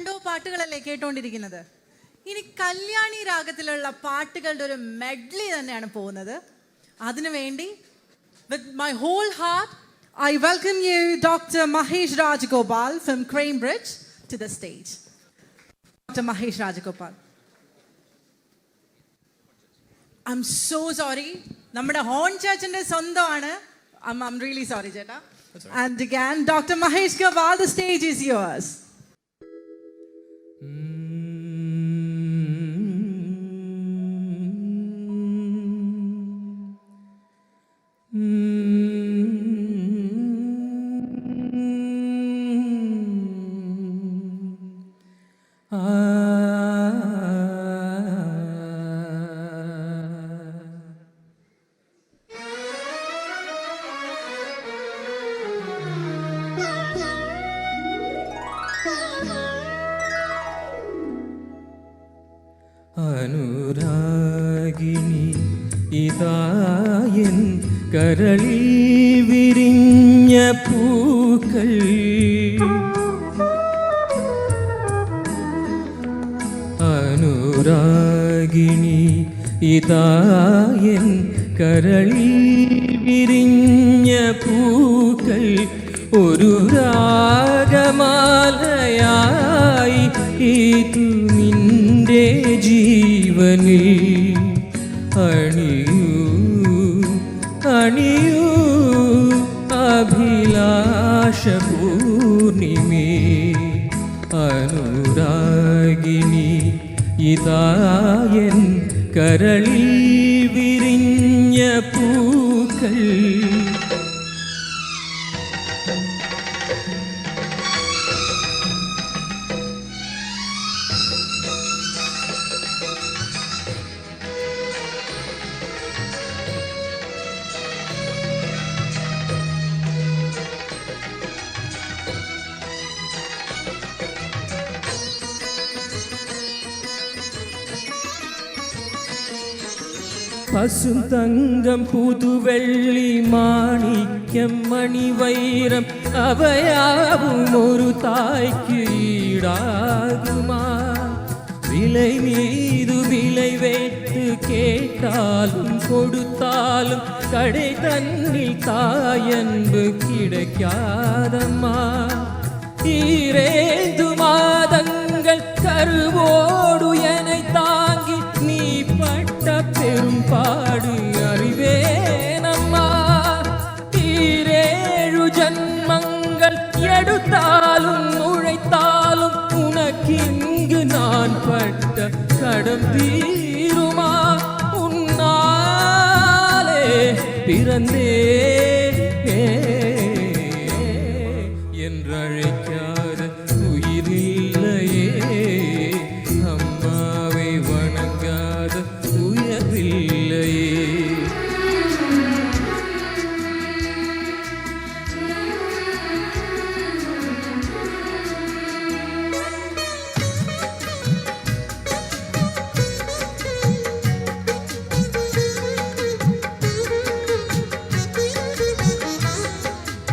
കണ്ടോ പാട്ടുകളല്ലേ കേട്ടോണ്ടിരിക്കുന്നത്. ഇനി കല്യാണി രാഗത്തിലുള്ള പാട്ടുകളുടെ ഒരു മെഡ്ലി തന്നെയാണ് പോകുന്നത്. അതിനുവേണ്ടി with my whole heart I welcome you Dr. Mahesh Rajagopal from Cambridge to the stage. Dr. Mahesh Rajagopal. I'm so sorry. നമ്മുടെ ഹോൺ ചർച്ചിന്റെ സ്വന്തമാണ്. I'm really sorry ചേട്ടാ. And again Dr. Mahesh Gopal, the stage is yours. അനുരാഗിണി ഇതായൻ കരളിൽ വിരിഞ്ഞ പൂക്കൾ അനുരാഗിണി ഇതായൻ കരളിൽ വിരിഞ്ഞ പൂക്കൾ ഒരു രാഗമാലയായി ഇതു നിന്റെ ജീവനിൽ അണിയൂ അണിയൂ അഭിലാഷ പൂർണിമേ അനുരാഗിണി ഇതായൻ കരളിൽ വിരിഞ്ഞ പൂക്കൾ പശും തങ്കം പുതുവെള്ളി മാണിക്യം മണിവൈരം അവയാവും ഒരു തായ്ക്ക് ഈടാകുമാ വിലൈ മീതു വിലൈ வைத்து കേട്ടാലും കൊടുത്താലും കടை തന്നിൽ തായൻപ് கிடைக்காதம்மா ஈரேந்து மாதங்கள் கருவோடு என்னை தாங்கி நீ பட்ட பெரும் பாடு அறிவேனம்மா ஈரேழு ஜன்மங்கள் எடுத்தாலும் உழைத்தாலும் உனக்கிங்கு நான் பட்ட கடம் தீருமா உன்னாலே பிறந்தே என்றழைக்காத உயிரில்லையே அம்மாவை வணங்காத உயர்வில்லையே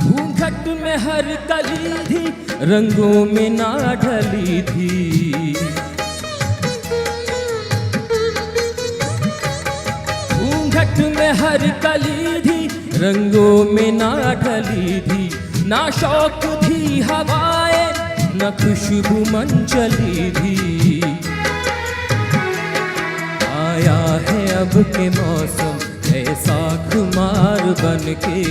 घूंघट में हर कली थी रंगों में ना ढली थी घूंघट में हर कली थी रंगों में ना ढली थी ना शौक थी हवाएं न खुशबू मन चली थी आया है अब के मौसम ऐसा खुमार बन के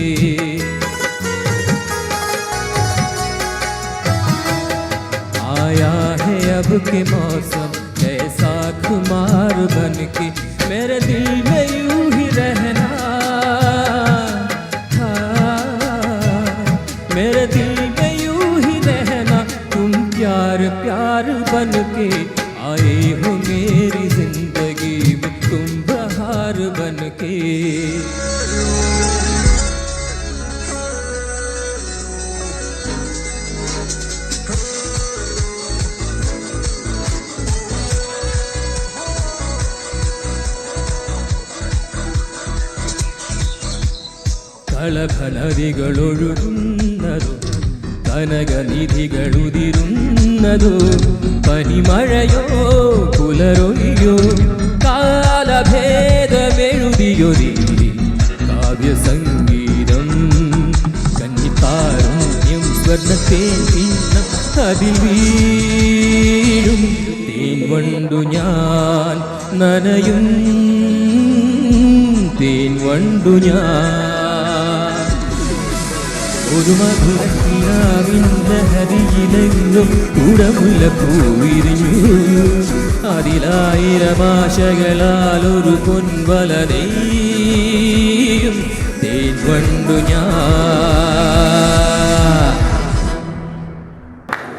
आया है अब के मौसम ऐसा खुमार बन के मेरे दिल में यूं ही रहना मेरे दिल में यूं ही रहना तुम प्यार प्यार बन के आए हो मेरी जिंदगी में तुम बहार बन के കളഭലരികളൊഴുകുന്നതോ കനകനിധികളുതിരുന്നതോ പനിമഴയോ പുലരൊഴിയോ കാലഭേദമെഴുതിയൊരി കാവ്യസംഗീതം കന്നിത്താരുണ്യം സ്വർണ്ണത്തേൻ കിണ്ണം അതിൽ വീഴും തേൻ വണ്ടു ഞാൻ നനയും തേൻ വണ്ടു ഞാൻ ഒരു മധുരക്കിനാവിൻ ലഹരിയിലെങ്ങും കുടമുല്ല പൂവിരിഞ്ഞു അതിലായിരമാശകളാൽ ഒരു പൊൻവല നെയ്യും തേൻ വണ്ടു ഞാൻ.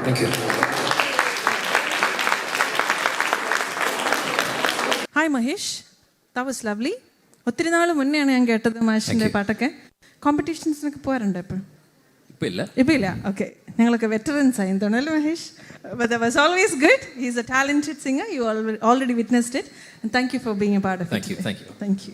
Thank you. Hi Mahesh, that was lovely. ഒത്തിരി നാൾ മുന്നെയാണ് ഞാൻ കേട്ടത് മഹേഷിൻ്റെ പാട്ടൊക്കെ. കോമ്പറ്റീഷൻസിനൊക്കെ പോകാറുണ്ട് ഇപ്പം? ഇപ്പം ഇല്ല. ഓക്കെ, ഞങ്ങളൊക്കെ വെറ്ററൻസ് ആയി തോന്നല്ലേ Mahesh? But that was always good. He's a talented singer. You already witnessed it. And thank you for being a part of it. Thank you. Thank you.